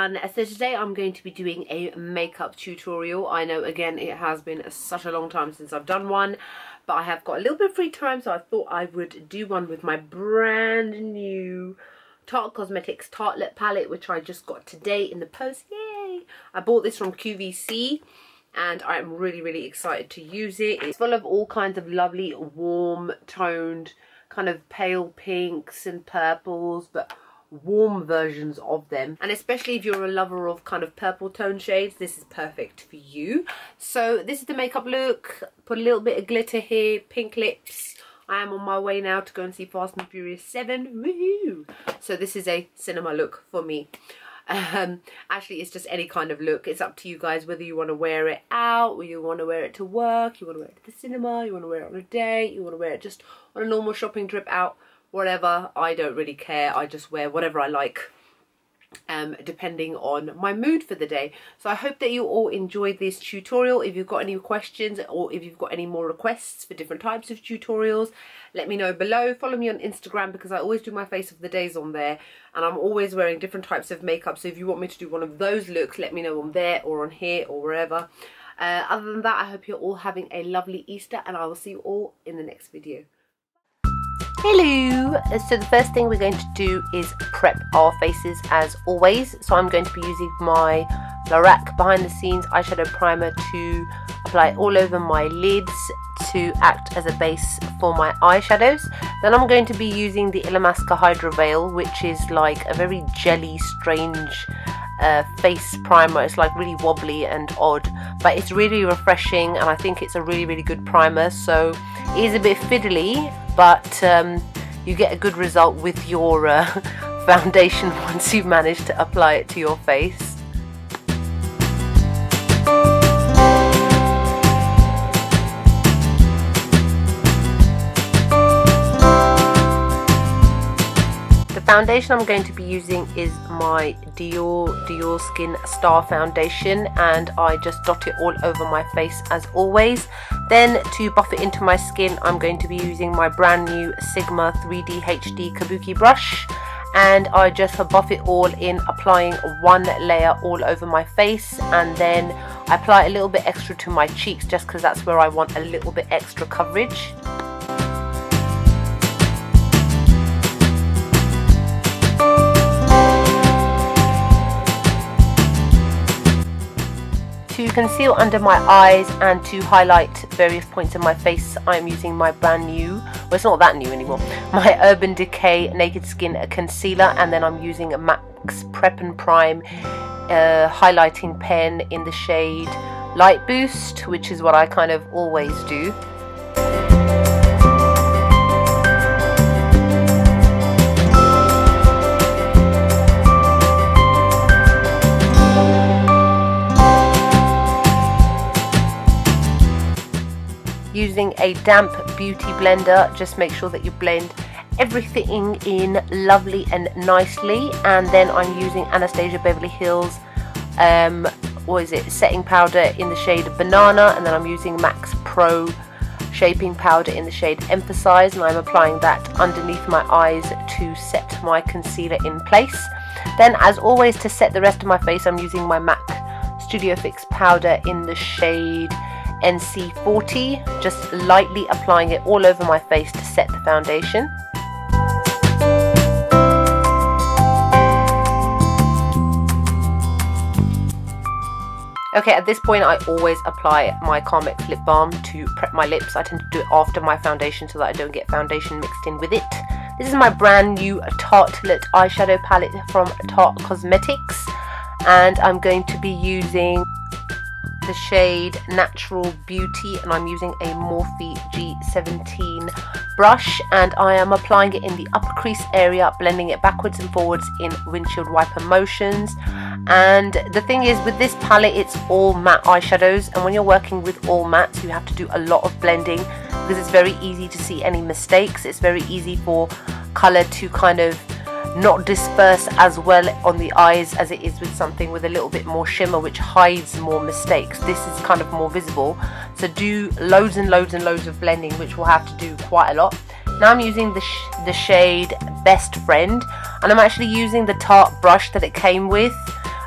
everyone. So today I'm going to be doing a makeup tutorial. I know, again, it has been such a long time since I've done one, but I have got a little bit of free time, so I thought I would do one with my brand new Tarte Cosmetics Tartelette palette, which I just got today in the post. Yay! I bought this from QVC and I'm really excited to use it. It's full of all kinds of lovely warm toned kind of pale pinks and purples, but warm versions of them, and especially if you're a lover of kind of purple tone shades, this is perfect for you. So this is the makeup look. Put a little bit of glitter here, pink lips. I am on my way now to go and see Fast and Furious 7. Woohoo! So this is a cinema look for me. Actually, it's just any kind of look. It's up to you guys whether you want to wear it out, or you want to wear it to work, you want to wear it to the cinema, you want to wear it on a date, you want to wear it just on a normal shopping trip out, whatever. I don't really care. I just wear whatever I like, depending on my mood for the day. So I hope that you all enjoyed this tutorial. If you've got any questions, or if you've got any more requests for different types of tutorials, let me know below. Follow me on Instagram because I always do my face of the days on there, and I'm always wearing different types of makeup. So if you want me to do one of those looks, let me know on there or on here or wherever. Other than that, I hope you're all having a lovely Easter, and I will see you all in the next video. Hello! So the first thing we're going to do is prep our faces as always. So I'm going to be using my Lorac Behind the Scenes eyeshadow primer to apply all over my lids to act as a base for my eyeshadows. Then I'm going to be using the Illamasqua Hydra Veil, which is like a very jelly, strange face primer. It's like really wobbly and odd, but it's really refreshing, and I think it's a really good primer. So it is a bit fiddly, but you get a good result with your foundation once you've managed to apply it to your face. The foundation I'm going to be using is my Diorskin Star Foundation, and I just dot it all over my face as always. Then to buff it into my skin, I'm going to be using my brand new Sigma 3D HD Kabuki brush, and I just buff it all in, applying one layer all over my face, and then I apply a little bit extra to my cheeks just because that's where I want a little bit extra coverage. To conceal under my eyes and to highlight various points in my face, I'm using my brand new, well, it's not that new anymore, my Urban Decay Naked Skin Concealer, and then I'm using a MAC's Prep and Prime highlighting pen in the shade Light Boost, which is what I kind of always do. Using a damp beauty blender, just make sure that you blend everything in lovely and nicely. And then I'm using Anastasia Beverly Hills setting powder in the shade Banana, and then I'm using MAC's Pro shaping powder in the shade Emphasize, and I'm applying that underneath my eyes to set my concealer in place. Then, as always, to set the rest of my face, I'm using my MAC Studio Fix powder in the shade NC40, just lightly applying it all over my face to set the foundation. Okay, at this point I always apply my Carmex lip balm to prep my lips. I tend to do it after my foundation so that I don't get foundation mixed in with it. This is my brand new Tartelette eyeshadow palette from Tarte Cosmetics, and I'm going to be using the shade Natural Beauty, and I'm using a Morphe G17 brush, and I am applying it in the upper crease area, blending it backwards and forwards in windshield wiper motions. And the thing is, with this palette, it's all matte eyeshadows, and when you're working with all mattes, you have to do a lot of blending because it's very easy to see any mistakes. It's very easy for colour to kind of not disperse as well on the eyes as it is with something with a little bit more shimmer, which hides more mistakes. This is kind of more visible, so do loads and loads and loads of blending, which we'll have to do quite a lot. Now I'm using the shade Best Friend, and I'm actually using the Tarte brush that it came with.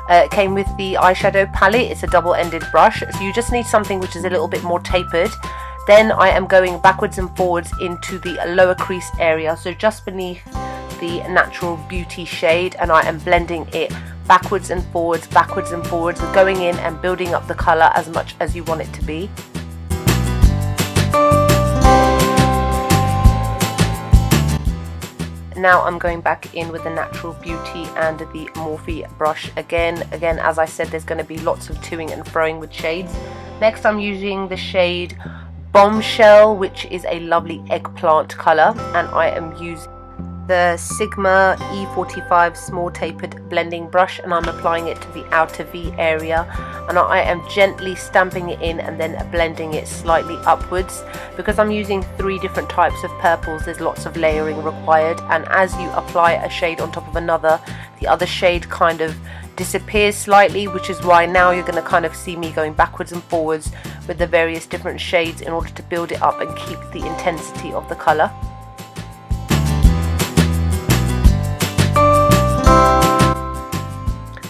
It came with the eyeshadow palette. It's a double-ended brush, so you just need something which is a little bit more tapered. Then I am going backwards and forwards into the lower crease area, so just beneath the Natural Beauty shade, and I am blending it backwards and forwards, going in and building up the colour as much as you want it to be. Now I'm going back in with the Natural Beauty and the Morphe brush again. As I said, there's going to be lots of toing and froing with shades. Next I'm using the shade Bombshell, which is a lovely eggplant colour, and I am using the Sigma E45 small tapered blending brush, and I'm applying it to the outer V area, and I am gently stamping it in and then blending it slightly upwards. Because I'm using 3 different types of purples, there's lots of layering required, and as you apply a shade on top of another, the other shade kind of disappears slightly, which is why now you're going to kind of see me going backwards and forwards with the various different shades in order to build it up and keep the intensity of the colour.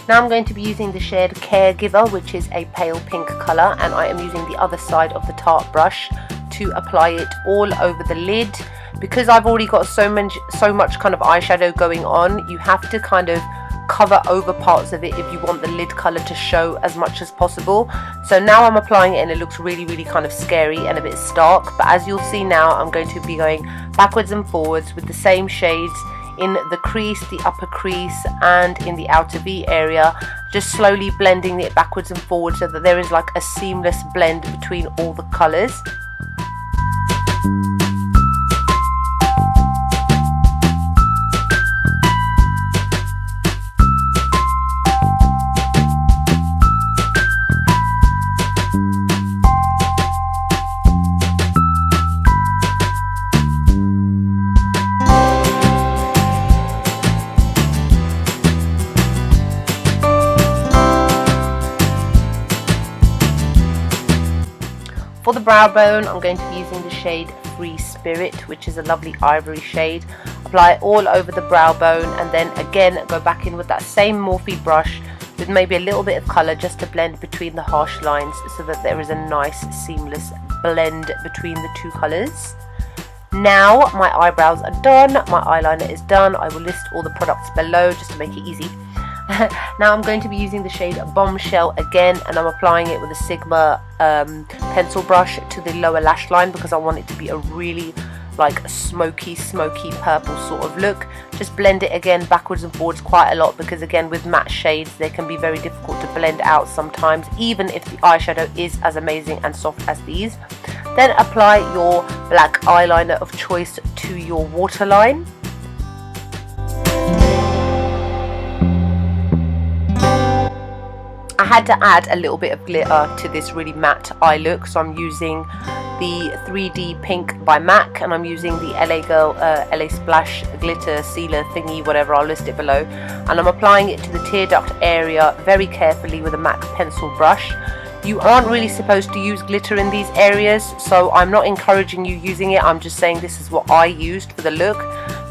Now I'm going to be using the shade Caregiver, which is a pale pink colour, and I am using the other side of the Tarte brush to apply it all over the lid. Because I've already got so much kind of eyeshadow going on, you have to kind of cover over parts of it if you want the lid colour to show as much as possible. So now I'm applying it and it looks really kind of scary and a bit stark, but as you'll see now, I'm going to be going backwards and forwards with the same shades in the crease, the upper crease, and in the outer V area, just slowly blending it backwards and forwards so that there is like a seamless blend between all the colours. For the brow bone, I'm going to be using the shade Free Spirit, which is a lovely ivory shade. Apply it all over the brow bone, and then again go back in with that same Morphe brush with maybe a little bit of colour just to blend between the harsh lines so that there is a nice seamless blend between the 2 colours. Now my eyebrows are done, my eyeliner is done. I will list all the products below just to make it easy. Now I'm going to be using the shade Bombshell again, and I'm applying it with a Sigma pencil brush to the lower lash line because I want it to be a really like smoky purple sort of look. Just blend it again backwards and forwards quite a lot, because again with matte shades they can be very difficult to blend out sometimes, even if the eyeshadow is as amazing and soft as these. Then apply your black eyeliner of choice to your waterline. I had to add a little bit of glitter to this really matte eye look, so I'm using the 3D Pink by MAC, and I'm using the LA Girl LA Splash glitter sealer thingy, whatever, I'll list it below, and I'm applying it to the tear duct area very carefully with a MAC pencil brush. You aren't really supposed to use glitter in these areas, so I'm not encouraging you using it, I'm just saying this is what I used for the look,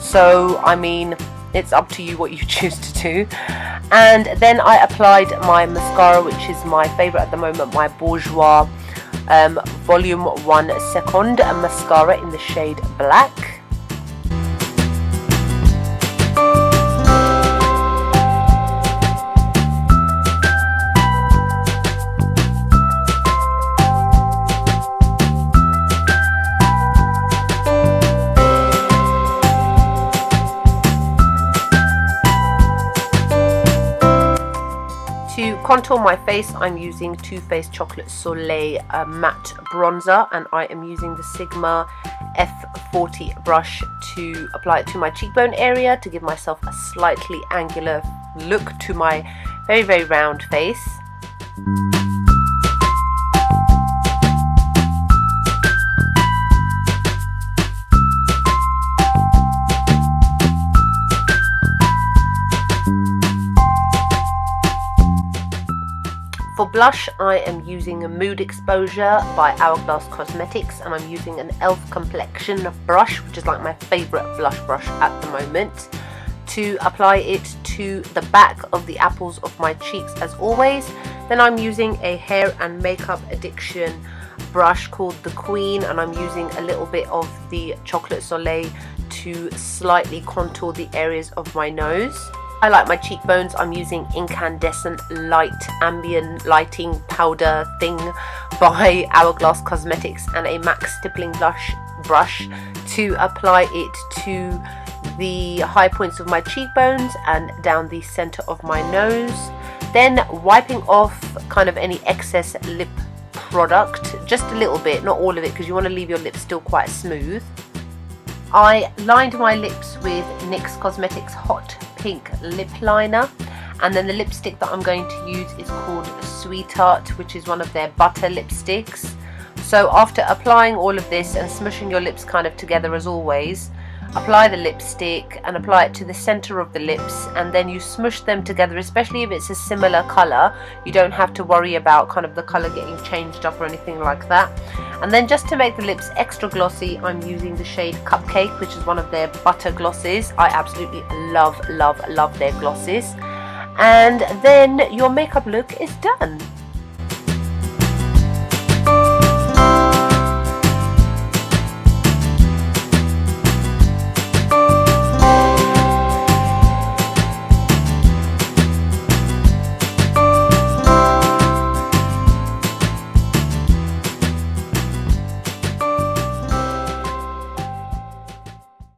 so I mean it's up to you what you choose to do. And then I applied my mascara, which is my favourite at the moment, my Bourjois Volume 1 Seconde mascara in the shade Black. To contour my face, I'm using Faced Chocolate Soleil matte bronzer, and I am using the Sigma F40 brush to apply it to my cheekbone area to give myself a slightly angular look to my very round face. For blush, I am using a Mood Exposure by Hourglass Cosmetics, and I'm using an e.l.f. Complexion brush, which is like my favourite blush brush at the moment, to apply it to the back of the apples of my cheeks as always. Then I'm using a hair and makeup addiction brush called the Queen, and I'm using a little bit of the Chocolate Soleil to slightly contour the areas of my nose. I like my cheekbones. I'm using Incandescent Light Ambient lighting powder thing by Hourglass Cosmetics and a MAC stippling brush to apply it to the high points of my cheekbones and down the center of my nose. Then wiping off kind of any excess lip product, just a little bit, not all of it, because you want to leave your lips still quite smooth. I lined my lips with NYX Cosmetics Hot Pink Lip Liner, and then the lipstick that I'm going to use is called Sweetheart, which is one of their butter lipsticks. So after applying all of this and smushing your lips kind of together as always, apply the lipstick and apply it to the center of the lips, and then you smush them together, especially if it's a similar color. You don't have to worry about kind of the color getting changed up or anything like that. And then just to make the lips extra glossy, I'm using the shade Cupcake, which is one of their butter glosses. I absolutely love their glosses. And then your makeup look is done.